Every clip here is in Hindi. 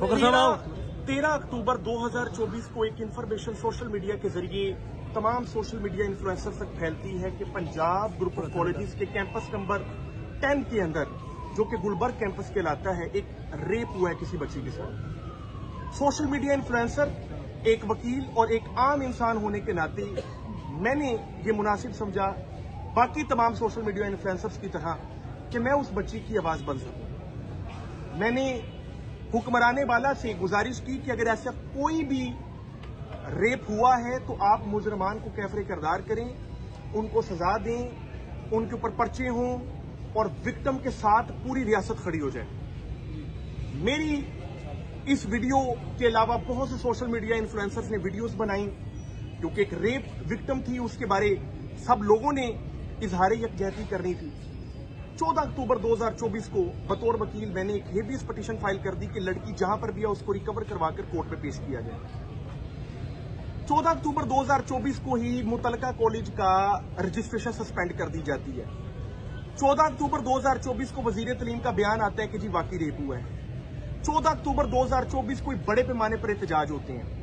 13 अक्टूबर 2024 को एक इंफॉर्मेशन सोशल मीडिया के जरिए तमाम सोशल मीडिया इन्फ्लुएंसर्स तक फैलती है कि पंजाब ग्रुप ऑफ कॉलेजेस के कैंपस नंबर 10 के अंदर, जो कि गुलबर्ग कैंपस कहलाता है, एक रेप हुआ है किसी बच्ची के साथ। सोशल मीडिया इन्फ्लुएंसर, एक वकील और एक आम इंसान होने के नाते मैंने ये मुनासिब समझा बाकी तमाम सोशल मीडिया इन्फ्लुएंसर्स की तरह कि मैं उस बच्ची की आवाज बन सकूं। मैंने हुक्मराने वाला से गुजारिश की कि अगर ऐसा कोई भी रेप हुआ है तो आप मुजरमान को कैफरे किरदार करें, उनको सजा दें, उनके ऊपर पर्चे हों और विक्टिम के साथ पूरी रियासत खड़ी हो जाए। मेरी इस वीडियो के अलावा बहुत से सोशल मीडिया इन्फ्लुएंसर्स ने वीडियोस बनाई, क्योंकि एक रेप विक्टिम थी, उसके बारे सब लोगों ने इजहार यकजहती करनी थी। 14 अक्टूबर 2024 को बतौर वकील मैंने एक हेबियस पिटीशन फाइल कर दी कि लड़की जहां पर भी है उसको रिकवर करवाकर कोर्ट में पेश किया जाए। 14 अक्टूबर 2024 को ही मुतलका कॉलेज का रजिस्ट्रेशन सस्पेंड कर दी जाती है। 14 अक्टूबर 2024 को वजीर तलीम का बयान आता है कि जी वाकई रेप हुआ है। 14 अक्टूबर 2024 को बड़े पैमाने पर एहतजाज होते हैं।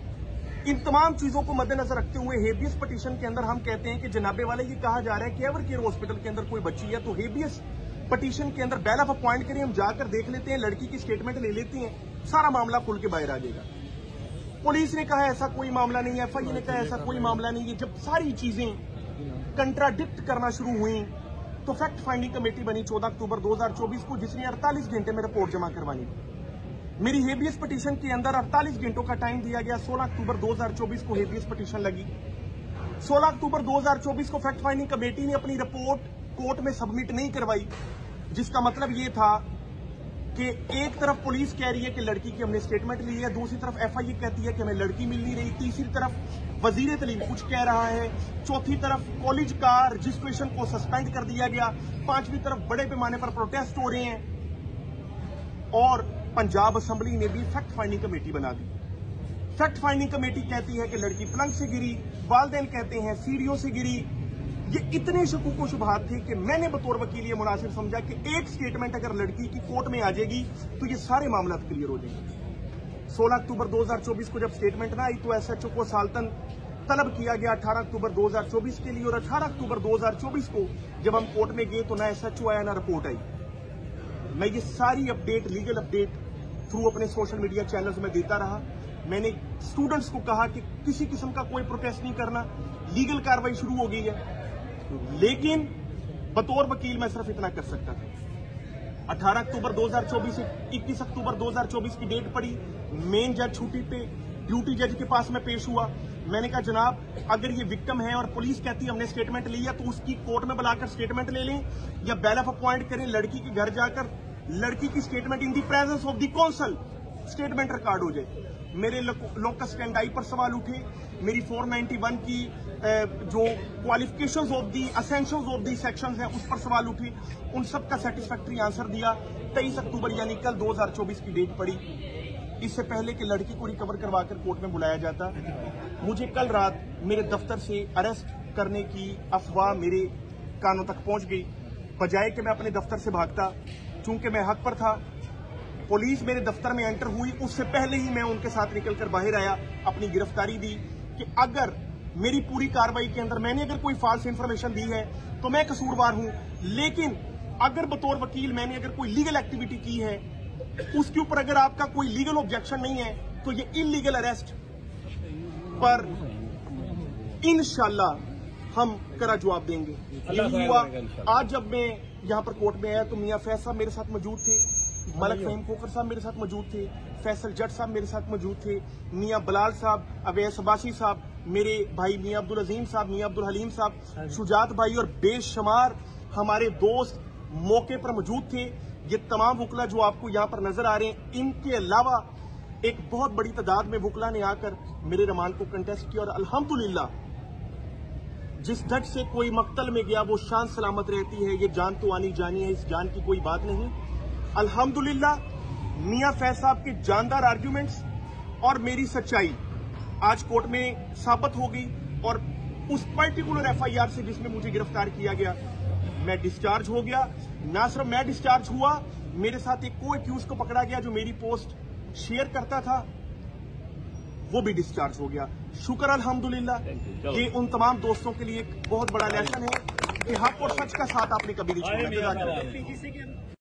इन तमाम चीजों को मद्देनजर रखते हुए हेबियस पिटीशन के अंदर हम कहते हैं कि जनाबे वाले ये कहा जा रहा है कि एवर केयर हॉस्पिटल के अंदर कोई बच्ची है तो हेबियस पिटीशन के अंदर बैल ऑफ अपॉइंट करें, हम जाकर देख लेते हैं, लड़की की स्टेटमेंट ले लेते हैं, सारा मामला खुल के बाहर आ जाएगा। पुलिस ने कहा ऐसा कोई मामला नहीं है, एफआईए ने कहा ऐसा कोई मामला नहीं है। जब सारी चीजें कंट्राडिक्ट करना शुरू हुई तो फैक्ट फाइंडिंग कमेटी बनी 14 अक्टूबर 2024 को, जिसने 48 घंटे में रिपोर्ट जमा करवानी थी। मेरी हेबियस पिटीशन के अंदर 48 घंटों का टाइम दिया गया। 16 अक्टूबर 2024 को हेबियस पिटीशन लगी। 16 अक्टूबर 2024 को फैक्ट फाइंडिंग कमेटी ने अपनी रिपोर्ट कोर्ट में सबमिट नहीं करवाई, जिसका मतलब ये था कि एक तरफ पुलिस कह रही है कि लड़की की हमने स्टेटमेंट ली है, दूसरी तरफ एफआईए कहती है कि हमें लड़की मिल नहीं रही, तीसरी तरफ वजीर तलीम कुछ कह रहा है, चौथी तरफ कॉलेज का रजिस्ट्रेशन को सस्पेंड कर दिया गया, पांचवी तरफ बड़े पैमाने पर प्रोटेस्ट हो रहे हैं और पंजाब असेंबली ने भी फैक्ट फाइंडिंग कमेटी बना दी। फैक्ट फाइंडिंग कमेटी कहती है कि लड़की पलंग से गिरी, वालिदैन कहते हैं सीढ़ियों से गिरी। ये इतने शकूक व शुबहात थे कि मैंने बतौर वकील ये मुनासिब समझा कि एक स्टेटमेंट अगर लड़की की कोर्ट में आ जाएगी तो ये सारे मामला क्लियर हो जाएंगे। 16 अक्टूबर 2024 को जब स्टेटमेंट ना आई तो एसएचओ को सालतन तलब किया गया 18 अक्टूबर 2024 के लिए, और 18 अक्टूबर 2024 को जब हम कोर्ट में गए तो ना एसएचओ आया ना रिपोर्ट आई। मैं ये सारी अपडेट, लीगल अपडेट थ्रू अपने सोशल मीडिया चैनल्स में देता रहा। मैंने स्टूडेंट्स को कहा कि किसी किस्म का कोई प्रोटेस्ट नहीं करना, लीगल कार्रवाई शुरू हो गई है, लेकिन बतौर वकील मैं सिर्फ इतना कर सकता था। 18 अक्टूबर 2024 से 21 अक्टूबर 2024 की डेट पड़ी। मेन जज छुट्टी पे, ड्यूटी जज के पास में पेश हुआ। मैंने कहा जनाब अगर ये विक्टिम है और पुलिस कहती है हमने स्टेटमेंट ली है तो उसकी कोर्ट में बुलाकर स्टेटमेंट ले लें या बैल ऑफ अपॉइंट करें, लड़की के घर जाकर लड़की की statement in the presence of the council statement record हो जाए। मेरे लोकस स्टैंडाई पर सवाल उठे, मेरी 491 की जो qualifications of the essentials of the sections हैं उस पर सवाल उठे, उन सब का सेटिस्फैक्ट्री आंसर दिया। 23 अक्टूबर यानी कल 2024 की डेट पड़ी। इससे पहले कि लड़की को रिकवर करवाकर कोर्ट में बुलाया जाता, मुझे कल रात मेरे दफ्तर से अरेस्ट करने की अफवाह मेरे कानों तक पहुंच गई। बजाय कि मैं अपने दफ्तर से भागता, चूंकि मैं हक पर था, पुलिस मेरे दफ्तर में एंटर हुई उससे पहले ही मैं उनके साथ निकलकर बाहर आया, अपनी गिरफ्तारी दी कि अगर मेरी पूरी कार्रवाई के अंदर मैंने अगर कोई फाल्स इंफॉर्मेशन दी है तो मैं कसूरवार हूं, लेकिन अगर बतौर वकील मैंने अगर कोई लीगल एक्टिविटी की है उसके ऊपर अगर आपका कोई लीगल ऑब्जेक्शन नहीं है तो ये इलीगल अरेस्ट पर इंशाल्लाह हम कड़ा जवाब देंगे। यही हुआ। आज जब मैं यहां पर कोर्ट में आया तो मियां फैज साहब मेरे साथ मौजूद थे, मलक फहीम खोखर साहब मेरे साथ मौजूद थे, फैसल जट साहब मेरे साथ मौजूद थे, मियां बलाल साहब, अवैस अब्बासी साहब, मेरे भाई मियां अब्दुल अजीम साहब, मियां अब्दुल हलीम साहब, शुजात भाई और बेशुमार हमारे दोस्त मौके पर मौजूद थे। ये तमाम वकला जो आपको यहाँ पर नजर आ रहे हैं, इनके अलावा एक बहुत बड़ी तादाद में वकला ने आकर मेरे रिमांड को कंटेस्ट किया और अल्हम्दुलिल्लाह जिस धट से कोई मक्तल में गया वो शान सलामत रहती है। ये जान तो आनी जानी है, इस जान की कोई बात नहीं। अल्हम्दुलिल्लाह मियां फैज साहब के जानदार आर्ग्यूमेंट्स और मेरी सच्चाई आज कोर्ट में साबित हो गई और उस पर्टिकुलर एफआईआर से जिसमें मुझे गिरफ्तार किया गया मैं डिस्चार्ज हो गया। ना सिर्फ मैं डिस्चार्ज हुआ, मेरे साथ एक को एक्यूज को पकड़ा गया जो मेरी पोस्ट शेयर करता था वो भी डिस्चार्ज हो गया। शुक्र अल्हम्दुलिल्लाह, ये उन तमाम दोस्तों के लिए एक बहुत बड़ा लेसन है कि हक और सच का साथ आपने कभी नहीं छोड़ा।